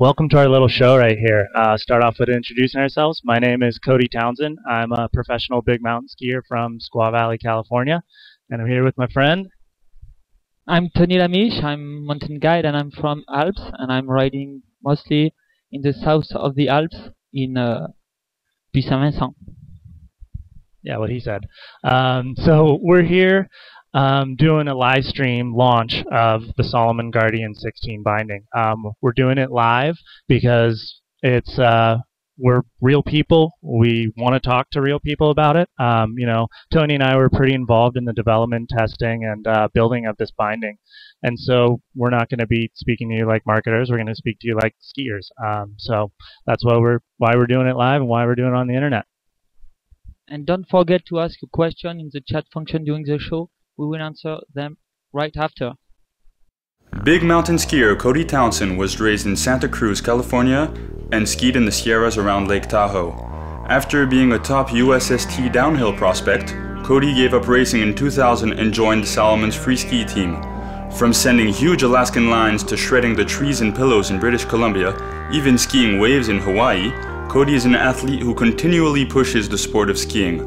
Welcome to our little show right here. Start off with introducing ourselves. My name is Cody Townsend. I'm a professional big mountain skier from Squaw Valley, California, and I'm here with my friend. I'm Tony Lamiche. I'm mountain guide and I'm from Alps, and I'm riding mostly in the south of the Alps in Puy-Saint-Vincent. Yeah, what he said. So we're here doing a live stream launch of the Salomon Guardian 16 binding. We're doing it live because it's we're real people. We want to talk to real people about it. Tony and I were pretty involved in the development, testing, and building of this binding. And so we're not going to be speaking to you like marketers. We're going to speak to you like skiers. So that's why we're doing it live and why we're doing it on the internet. And don't forget to ask a question in the chat function during the show. We will answer them right after. Big mountain skier Cody Townsend was raised in Santa Cruz, California, and skied in the Sierras around Lake Tahoe. After being a top USST downhill prospect, Cody gave up racing in 2000 and joined Salomon's free ski team. From sending huge Alaskan lines to shredding the trees and pillows in British Columbia, even skiing waves in Hawaii, Cody is an athlete who continually pushes the sport of skiing.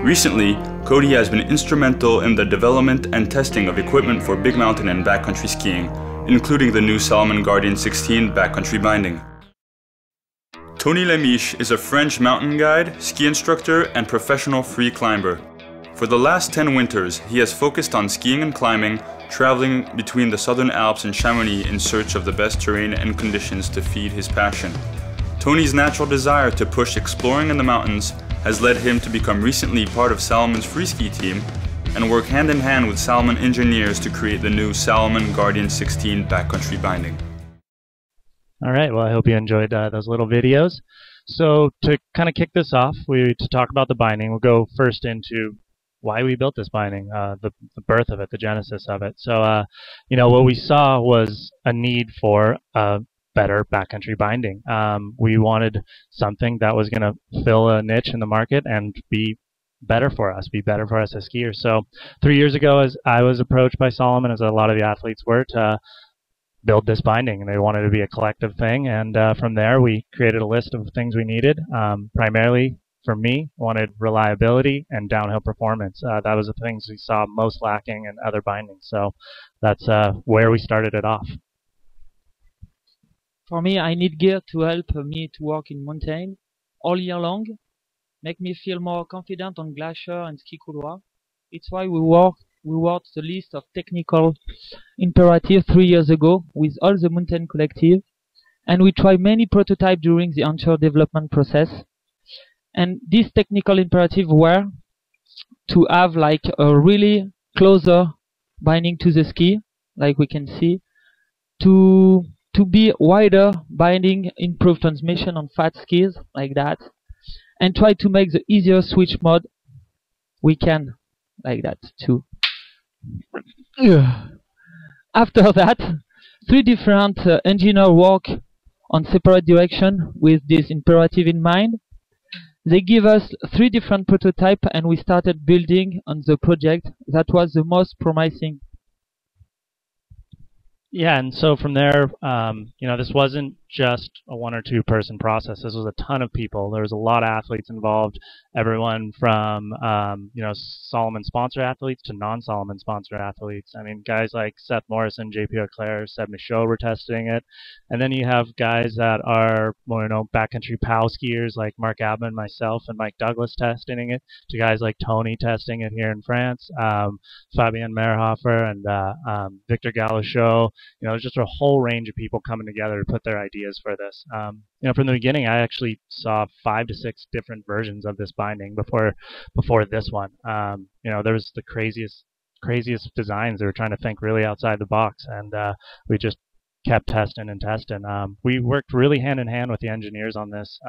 Recently, Cody has been instrumental in the development and testing of equipment for big mountain and backcountry skiing, including the new Salomon Guardian 16 backcountry binding. Tony Lamiche is a French mountain guide, ski instructor, and professional free climber. For the last 10 winters, he has focused on skiing and climbing, traveling between the Southern Alps and Chamonix in search of the best terrain and conditions to feed his passion. Tony's natural desire to push exploring in the mountains has led him to become recently part of Salomon's free ski team and work hand in hand with Salomon engineers to create the new Salomon Guardian 16 backcountry binding. All right, well, I hope you enjoyed those little videos. So to kind of kick this off, to talk about the binding, we'll go first into why we built this binding, the birth of it, the genesis of it. So, what we saw was a need for better backcountry binding. We wanted something that was going to fill a niche in the market and be better for us as skiers. So 3 years ago, as I was approached by Salomon, as a lot of the athletes were, to build this binding, and they wanted it to be a collective thing. And from there, we created a list of things we needed. Primarily, for me, wanted reliability and downhill performance. That was the things we saw most lacking in other bindings. So that's where we started it off. For me, I need gear to help me to work in mountain all year long, make me feel more confident on glacier and ski couloir. It's why we worked the list of technical imperatives 3 years ago with all the mountain collective, and we tried many prototypes during the entire development process. And these technical imperatives were to have like a really closer binding to the ski, like we can see, to be wider binding, improve transmission on fat skis like that, and try to make the easier switch mode we can like that too. After that, 3 different engineers work on separate direction with this imperative in mind. They give us 3 different prototypes and we started building on the project that was the most promising. Yeah, and so from there, this wasn't just a 1 or 2 person process. This was a ton of people. There was a lot of athletes involved, everyone from, Salomon sponsor athletes to non-Salomon sponsor athletes. I mean, guys like Seth Morrison, JP Auclair, Seb Michaud were testing it. And then you have guys that are more, backcountry POW skiers like Mark Abman, myself, and Mike Douglas testing it, to guys like Tony testing it here in France, Fabien Merhofer and Victor Galochot. There's just a whole range of people coming together to put their ideas for this. From the beginning, I actually saw 5 to 6 different versions of this binding before this one. There was the craziest designs. They were trying to think really outside the box, and we just kept testing and testing. We worked really hand in hand with the engineers on this.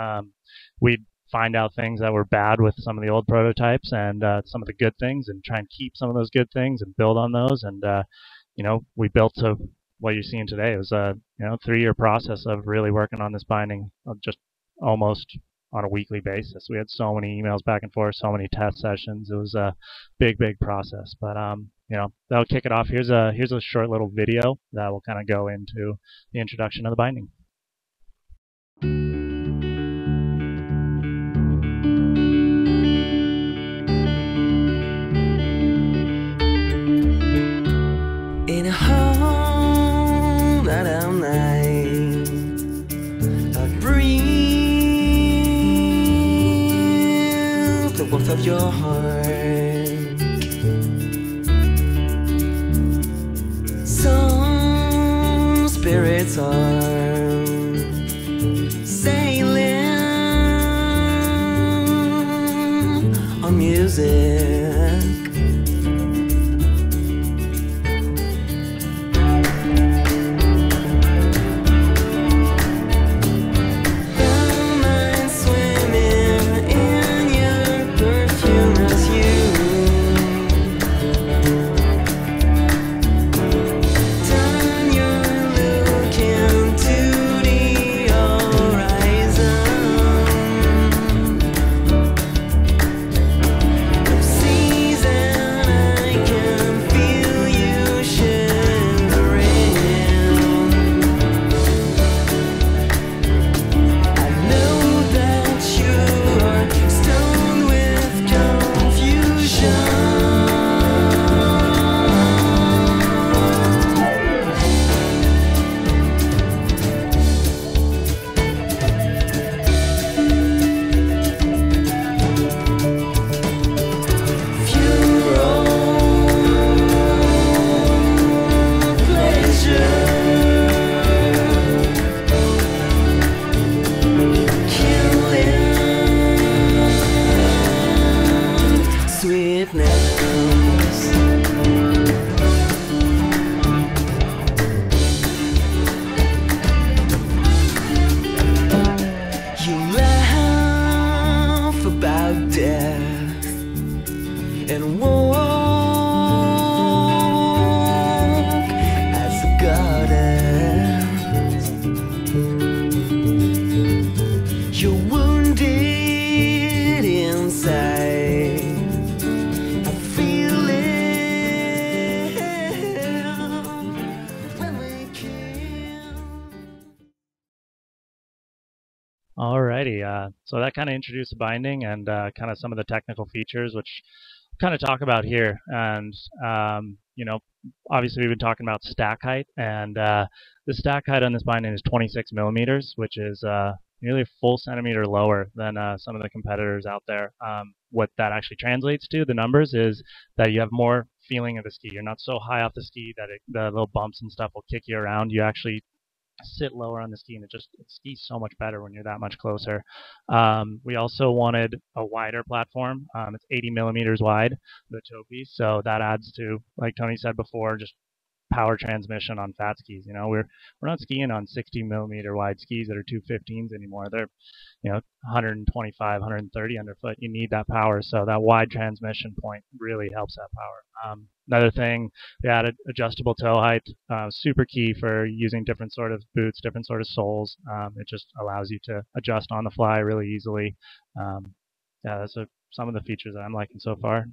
We'd find out things that were bad with some of the old prototypes and some of the good things, and try and keep some of those good things and build on those. And we built to what you're seeing today. It was a 3-year process of really working on this binding, just almost on a weekly basis. We had so many emails back and forth, so many test sessions. It was a big process. But that'll kick it off. Here's a short little video that will kind of go into the introduction of the binding. In a whole night of night, I breathe the warmth of your heart. Some spirits are sailing on music. And walk as a goddess. You're wounded inside. I feel it when we kill. Alrighty, so that kind of introduced the binding and kind of some of the technical features, which kind of talk about here. And you know, obviously we've been talking about stack height, and the stack height on this binding is 26 millimeters, which is nearly a full centimeter lower than some of the competitors out there. What that actually translates to, the numbers, is that you have more feeling of the ski. You're not so high off the ski that the little bumps and stuff will kick you around. You actually sit lower on the ski, and it skis so much better when you're that much closer. We also wanted a wider platform. It's 80 millimeters wide, the toe piece, so that adds to, like Tony said before, just power transmission on fat skis. You know, we're not skiing on 60 millimeter wide skis that are 215s anymore. They're 125, 130 underfoot. You need that power, so that wide transmission point really helps that power. Another thing, we added adjustable toe height, super key for using different sort of boots, different sort of soles. It just allows you to adjust on the fly really easily. Yeah, those are some of the features that I'm liking so far.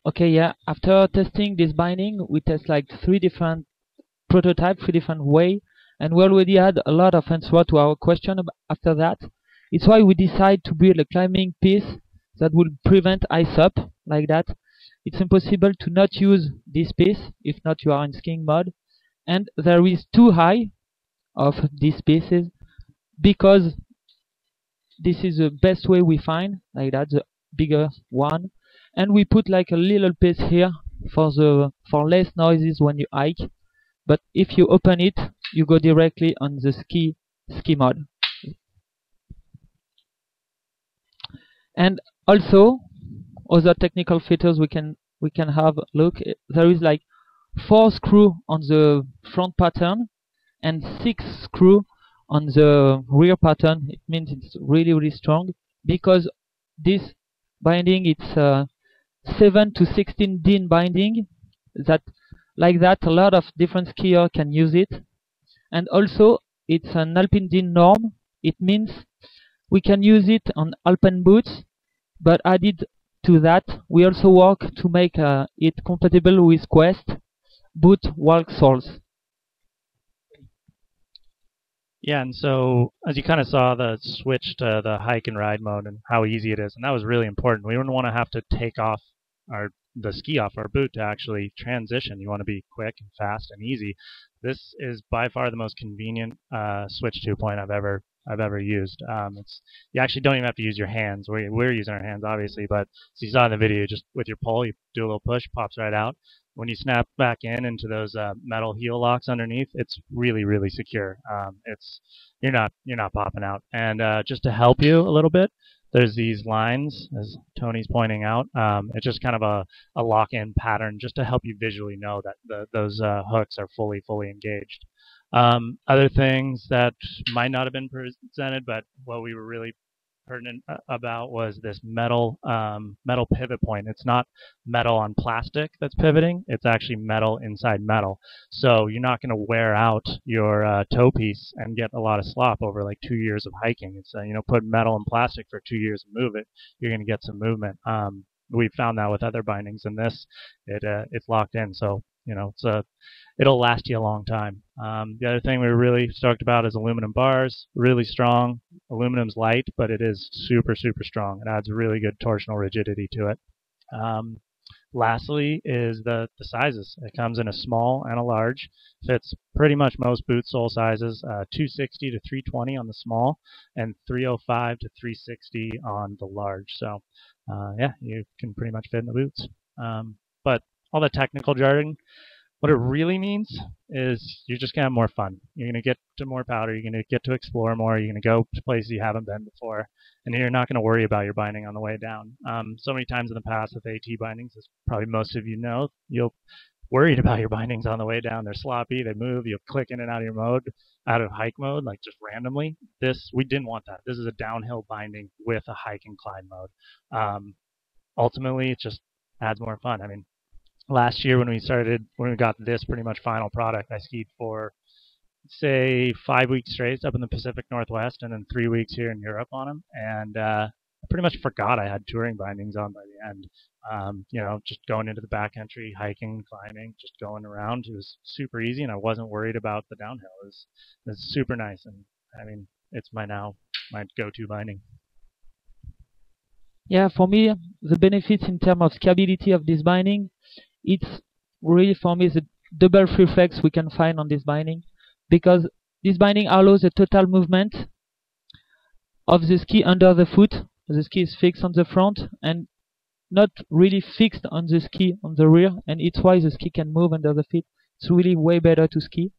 Okay, yeah. After testing this binding, we test like 3 different prototypes, 3 different ways, and we already had a lot of answer to our question after that. It's why we decide to build a climbing piece that will prevent ice up like that. It's impossible to not use this piece if not you are in skiing mode, and there is 2 high of these pieces because this is the best way we find, like that, the bigger one. And we put like a little piece here for less noises when you hike. But if you open it, you go directly on the ski mode. And also, other technical features we can have. Look, there is like 4 screws on the front pattern and 6 screws on the rear pattern. It means it's really strong because this binding, it's 7 to 16 DIN binding. Like that, a lot of different skiers can use it. And also, it's an Alpine DIN norm. It means we can use it on Alpine boots, but added to that, we also work to make it compatible with Quest boot walk soles. Yeah, and so as you kind of saw the switch to the hike and ride mode and how easy it is, and that was really important. We don't want to have to take off the ski off our boot to actually transition. You want to be quick and fast and easy. This is by far the most convenient switch to point I've ever used. It's you actually don't even have to use your hands. We're using our hands obviously, but as you saw in the video, just with your pole, you do a little push, pops right out. When you snap back into those metal heel locks underneath, it's really secure. It's you're not popping out. And just to help you a little bit, there's these lines, as Tony's pointing out. It's just kind of a lock-in pattern, just to help you visually know that those hooks are fully engaged. Other things that might not have been presented, but what we were really pertinent about was this metal pivot point. It's not metal on plastic that's pivoting. It's actually metal inside metal. So you're not going to wear out your toe piece and get a lot of slop over like 2 years of hiking. It's put metal and plastic for 2 years and move it. You're going to get some movement. We found that with other bindings, and this it's locked in. So it'll last you a long time. The other thing we were really stoked about is aluminum bars, really strong. Aluminum's light, but it is super strong. It adds really good torsional rigidity to it. Lastly is the sizes. It comes in a small and a large. Fits pretty much most boot sole sizes, 260 to 320 on the small, and 305 to 360 on the large. So yeah, you can pretty much fit in the boots. But all the technical jargon, what it really means is you're just going to have more fun. You're going to get to more powder. You're going to get to explore more. You're going to go to places you haven't been before. And you're not going to worry about your binding on the way down. So many times in the past with AT bindings, as probably most of you know, you'll worried about your bindings on the way down. They're sloppy. They move. You'll click in and out of your mode, out of hike mode, like just randomly. We didn't want that. This is a downhill binding with a hike and climb mode. Ultimately, it just adds more fun. I mean, last year when we got this pretty much final product, I skied for say 5 weeks straight up in the Pacific Northwest and then 3 weeks here in Europe on them, and I pretty much forgot I had touring bindings on by the end. Just going into the backcountry, hiking, climbing, just going around, it was super easy, and I wasn't worried about the downhill. It was super nice, and I mean, it's my go-to binding. Yeah, for me, the benefits in terms of skiability of this binding, it's really for me the double free flex we can find on this binding, because this binding allows a total movement of the ski under the foot. The ski is fixed on the front and not really fixed on the ski on the rear, and it's why the ski can move under the feet. It's really way better to ski.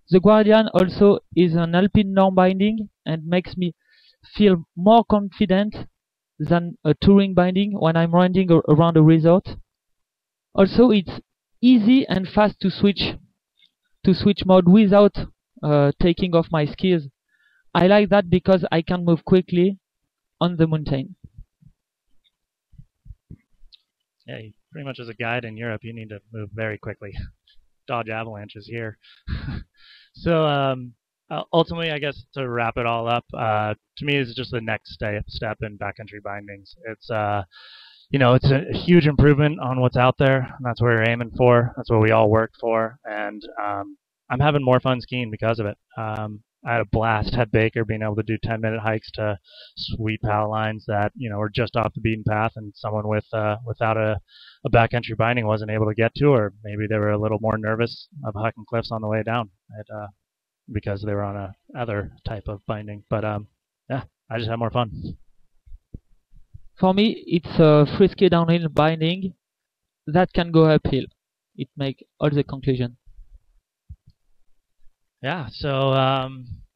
The Guardian also is an Alpine norm binding and makes me feel more confident than a touring binding when I'm riding around a resort. Also, it's easy and fast to switch mode without taking off my skis. I like that because I can move quickly on the mountain. Yeah, pretty much as a guide in Europe, you need to move very quickly. Dodge avalanches here. So ultimately, I guess to wrap it all up, to me, this is just the next step in backcountry bindings. It's it's a huge improvement on what's out there. And that's what we're aiming for. That's what we all work for. And I'm having more fun skiing because of it. I had a blast at Baker being able to do 10-minute hikes to sweet power lines that were just off the beaten path, and someone without a backcountry binding wasn't able to get to, or maybe they were a little more nervous of hiking cliffs on the way down because they were on a other type of binding. But yeah, I just had more fun. For me, it's a frisky downhill binding that can go uphill. It makes all the conclusion. Yeah, so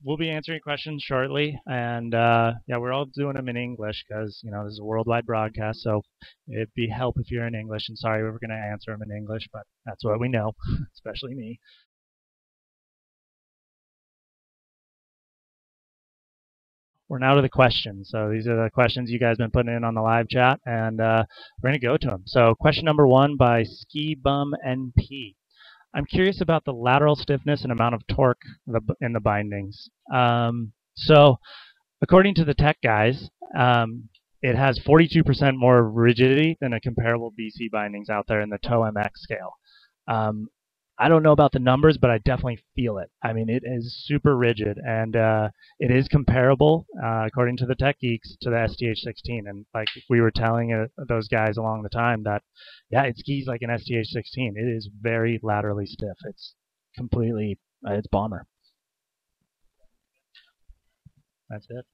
we'll be answering questions shortly, and yeah, we're all doing them in English because this is a worldwide broadcast, so it'd be help if you're in English. And sorry, we were going to answer them in English, but that's what we know, especially me. We're now to the questions. So these are the questions you guys have been putting in on the live chat, and we're going to go to them. So question number 1 by Ski Bum NP. I'm curious about the lateral stiffness and amount of torque in the bindings. So according to the tech guys, it has 42% more rigidity than a comparable BC bindings out there in the TOE MX scale. I don't know about the numbers, but I definitely feel it. I mean, it is super rigid, and it is comparable, according to the tech geeks, to the STH16. And like we were telling those guys along the time that, yeah, it skis like an STH16. It is very laterally stiff. It's completely, it's bomber. That's it.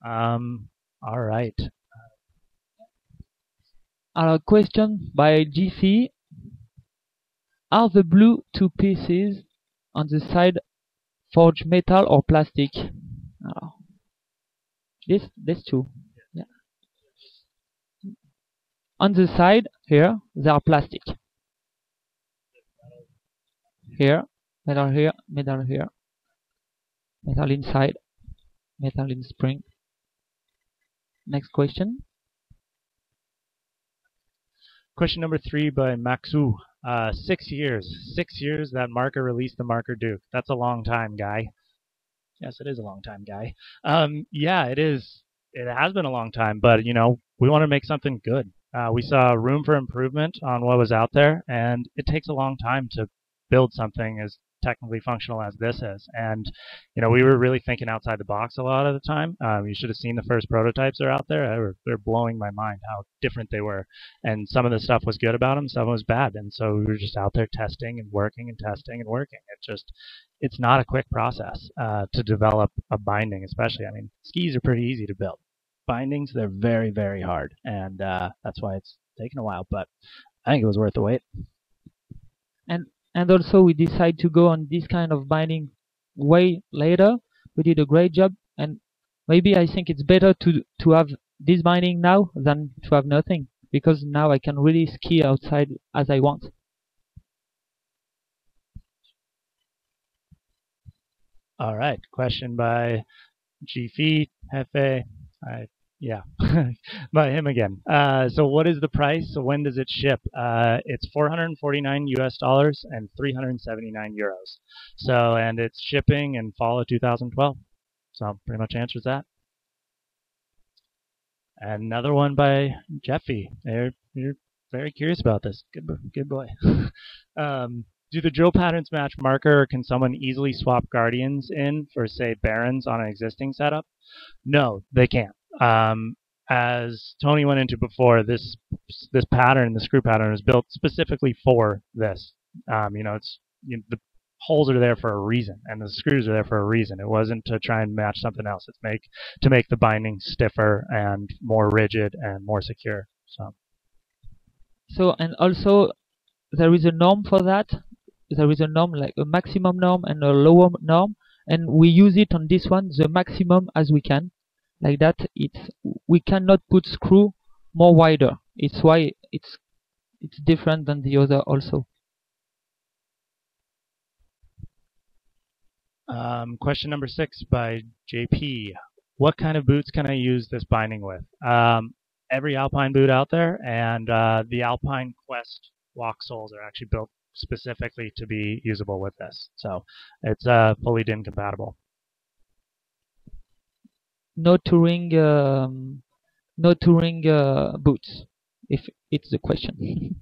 All right. A question by GC. Are the blue two pieces on the side forged metal or plastic? This two. Yeah. On the side here, they are plastic. Here, metal here, metal here. Metal inside, metal in spring. Next question. Question number 3 by Maxu. 6 years. 6 years that Marker released the Marker Duke. That's a long time, guy. Yes, it is a long time, guy. Yeah, it is. It has been a long time, but you know, we want to make something good. We saw room for improvement on what was out there, and it takes a long time to build something as technically functional as this is. And you know, we were really thinking outside the box a lot of the time. You should have seen the first prototypes that are out there. They're blowing my mind how different they were. And some of the stuff was good about them, some was bad. And so we were just out there testing and working and testing and working. It's not a quick process to develop a binding, especially. I mean, skis are pretty easy to build. Bindings, they're very, very hard, and that's why it's taken a while. But I think it was worth the wait. And also we decided to go on this kind of binding way later. We did a great job, and maybe I think it's better to have this binding now than to have nothing, because now I can really ski outside as I want. All right, question by Gfi Hefe. Yeah, by him again. So what is the price? So when does it ship? It's $449 US and 379 euros. So, and it's shipping in fall of 2012. So pretty much answers that. Another one by Jeffy. You're very curious about this. Good boy. Do the drill patterns match Marker, or can someone easily swap Guardians in for, say, Barons on an existing setup? No, they can't. As Tony went into before, this pattern, the screw pattern, is built specifically for this. You know, the holes are there for a reason, and the screws are there for a reason. It wasn't to try and match something else. It's to make the binding stiffer and more rigid and more secure. So, and also there is a norm for that. There is a norm, like a maximum norm and a lower norm, and we use it on this one, the maximum as we can. Like that, we cannot put screw more wider. It's why it's different than the other also. Question number 6 by JP. What kind of boots can I use this binding with? Every Alpine boot out there, and the Alpine Quest walk soles are actually built specifically to be usable with this. So it's fully DIN compatible. No touring boots, if it's the question.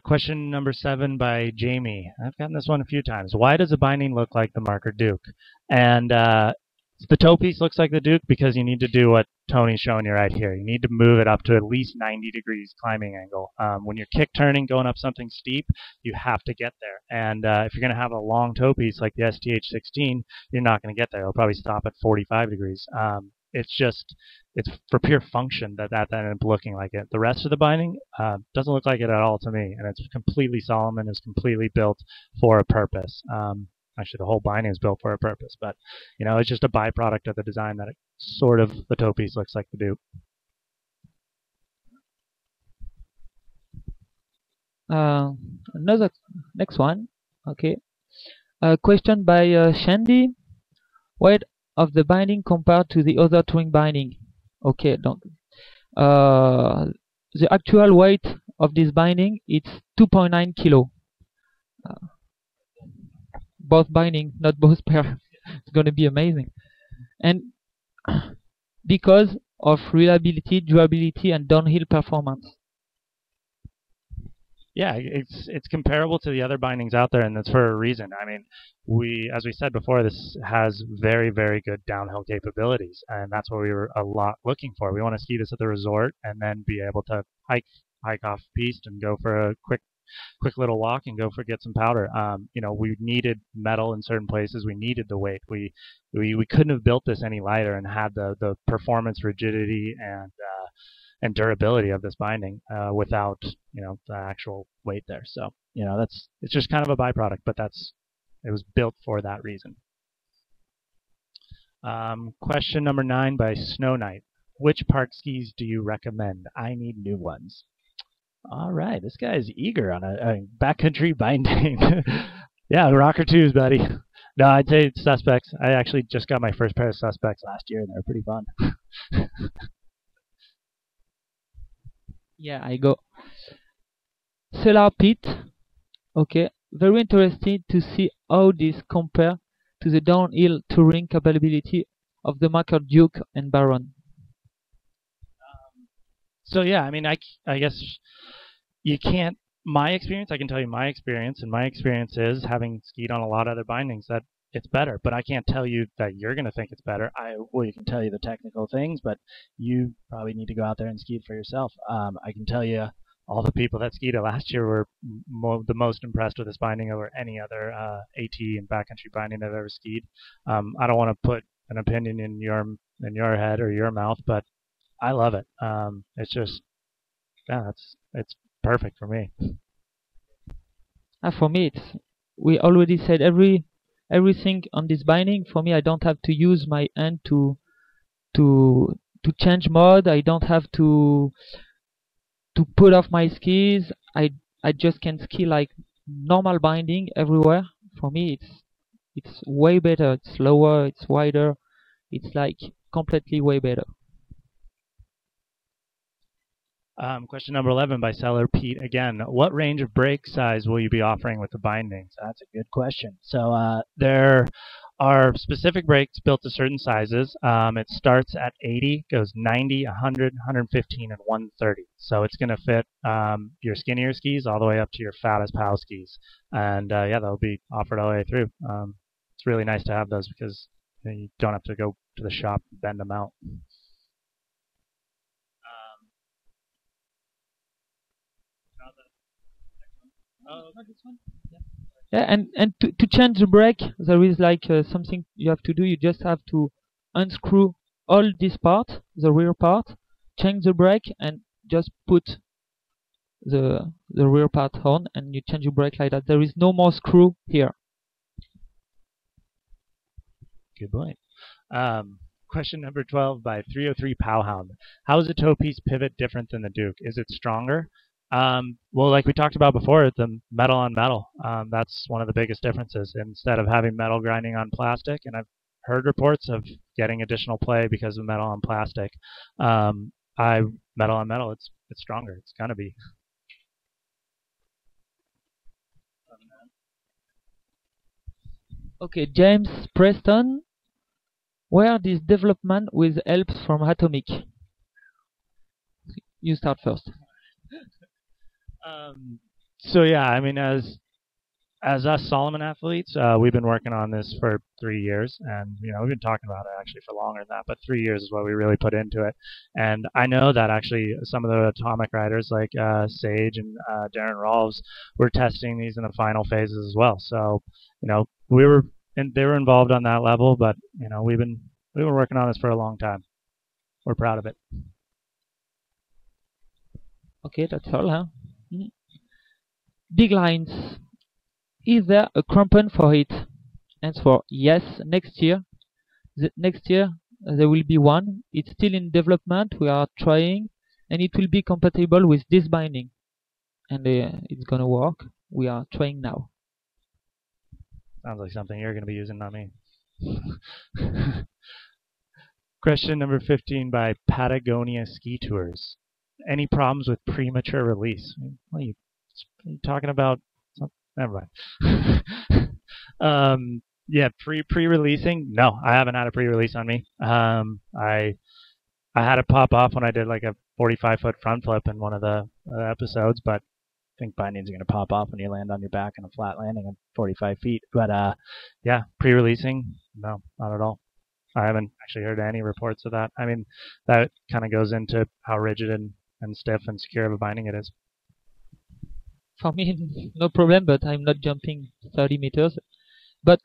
Question number 7 by Jamie. I've gotten this one a few times. Why does the binding look like the Marker Duke? And the toe piece looks like the Duke because you need to do what Tony's showing you right here. You need to move it up to at least 90 degrees climbing angle. When you're kick turning, going up something steep, you have to get there. And if you're going to have a long toe piece like the STH16, you're not going to get there. It'll probably stop at 45 degrees. It's for pure function that ended up looking like it. The rest of the binding doesn't look like it at all to me, and it's completely Salomon. It's completely built for a purpose. Actually, the whole binding is built for a purpose, but you know, it's just a byproduct of the design that the toe piece looks like the Duke. Next one. Okay. Question by Shandy. Weight of the binding compared to the other touring binding. Okay, don't. The actual weight of this binding, it's 2.9 kilo. Both binding, not both pair. It's going to be amazing. And because of reliability, durability, and downhill performance. Yeah, it's comparable to the other bindings out there, and that's for a reason. I mean, as we said before, this has very, very good downhill capabilities, and that's what we were a lot looking for. We want to ski this at the resort and then be able to hike off piste and go for a quick little walk and get some powder. We needed metal in certain places. We needed the weight. We couldn't have built this any lighter and had the performance, rigidity, and durability of this binding without the actual weight there. So it's just kind of a byproduct, but it was built for that reason. Question number 9 by Snow Knight. Which park skis do you recommend? I need new ones. All right, this guy is eager on a backcountry binding. Yeah, rocker twos, buddy. No, I'd say Suspects. I actually just got my first pair of Suspects last year, and they're pretty fun. Yeah, I go. Solar Pit. Okay, very interested to see how this compare to the downhill touring capability of the Marker Duke and Baron. So yeah, I mean, I guess you can't. My experience, I can tell you my experience, and my experience is having skied on a lot of other bindings that it's better. But I can't tell you that you're going to think it's better. You can tell you the technical things, but you probably need to go out there and ski it for yourself. I can tell you all the people that skied it last year were the most impressed with this binding over any other AT and backcountry binding I've ever skied. I don't want to put an opinion in your head or your mouth, but I love it. It's just, yeah, it's perfect for me. For me, we already said everything on this binding. For me, I don't have to use my hand to change mode. I don't have to put off my skis. I just can ski like normal binding everywhere. For me, it's way better. It's lower. It's wider. It's like completely way better. Question number 11 by Seller Pete again. What range of brake size will you be offering with the bindings? That's a good question. So there are specific brakes built to certain sizes. It starts at 80, goes 90, 100, 115, and 130. So it's going to fit your skinnier skis all the way up to your fattest POW skis. And yeah, they'll be offered all the way through. It's really nice to have those because you don't have to go to the shop and bend them out. Yeah, and to change the brake, there is like something you have to do. You just have to unscrew all this part, the rear part, change the brake, and just put the rear part on, and you change your brake like that. There is no more screw here. Good point. Question number 12 by 303 Powhound. How is the toe piece pivot different than the Duke? Is it stronger? Well, like we talked about before, the metal on metal. That's one of the biggest differences. Instead of having metal grinding on plastic, and I've heard reports of getting additional play because of metal on plastic. Metal on metal, it's stronger. It's gonna be. Okay, James Preston. Where this development with help from Atomic? You start first. So yeah, I mean, as us Salomon athletes, we've been working on this for 3 years, and we've been talking about it actually for longer than that. But 3 years is what we really put into it. And I know that actually some of the Atomic riders like Sage and Darren Rolfs were testing these in the final phases as well. So they were involved on that level, but we've been working on this for a long time. We're proud of it. Okay, that's all, huh? Big lines. Is there a crampon for it? Answer: yes. Next year. Next year there will be one. It's still in development. We are trying, and it will be compatible with this binding, and it's gonna work. We are trying now. Sounds like something you're gonna be using, not me. Question number 15 by Patagonia Ski Tours. Any problems with premature release? What are you talking about? Never mind. Yeah, pre-releasing? No, I haven't had a pre-release on me. I had it pop off when I did like a 45-foot front flip in one of the episodes, but think bindings are going to pop off when you land on your back in a flat landing at 45 feet. But yeah, pre-releasing, no, not at all. I haven't actually heard any reports of that. I mean, that kind of goes into how rigid and stiff and secure of a binding it is. For me, no problem, but I'm not jumping 30 meters. But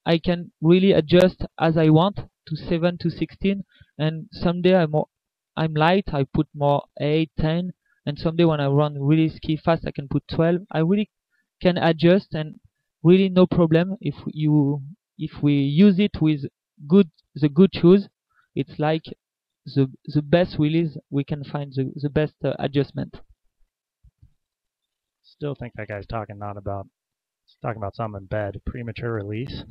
I can really adjust as I want to 7 to 16, and someday I'm light, I put more 8, 10, and someday when I run really ski fast, I can put 12. I really can adjust, and really no problem if we use it with the good shoes. It's like the best release we can find, the best adjustment. Still think that guy's talking about something in bed. Premature release.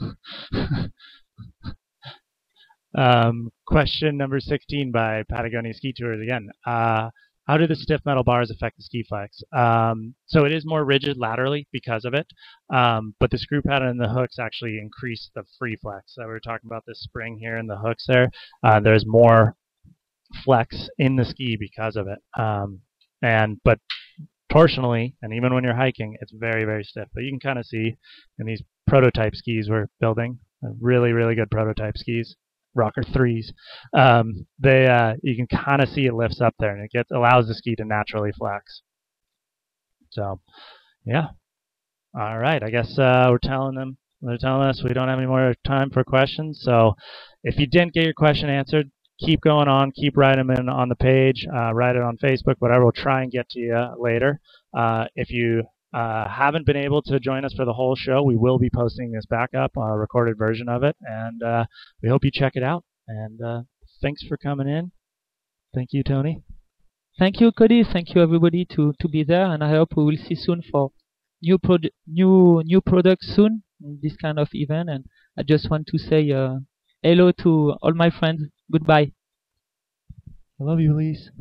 Question number 16 by Patagonia Ski Tours again. How do the stiff metal bars affect the ski flex? So it is more rigid laterally because of it, but the screw pattern and the hooks actually increase the free flex. So we were talking about this spring here and the hooks there. There's more flex in the ski because of it. But torsionally, and even when you're hiking, it's very, very stiff. But you can kind of see in these prototype skis we're building, really, really good prototype skis, Rocker 3s. You can kind of see it lifts up there, and it allows the ski to naturally flex. So, yeah. All right. I guess they're telling us we don't have any more time for questions. So, if you didn't get your question answered, keep going on, keep writing them in on the page, write it on Facebook, whatever. We'll try and get to you later. If you haven't been able to join us for the whole show, we will be posting this back up, a recorded version of it, and we hope you check it out. And thanks for coming in. Thank you, Tony. Thank you, Cody. Thank you, everybody, to be there, and I hope we will see soon for new products soon in this kind of event. And I just want to say hello to all my friends. Goodbye. I love you, Elise.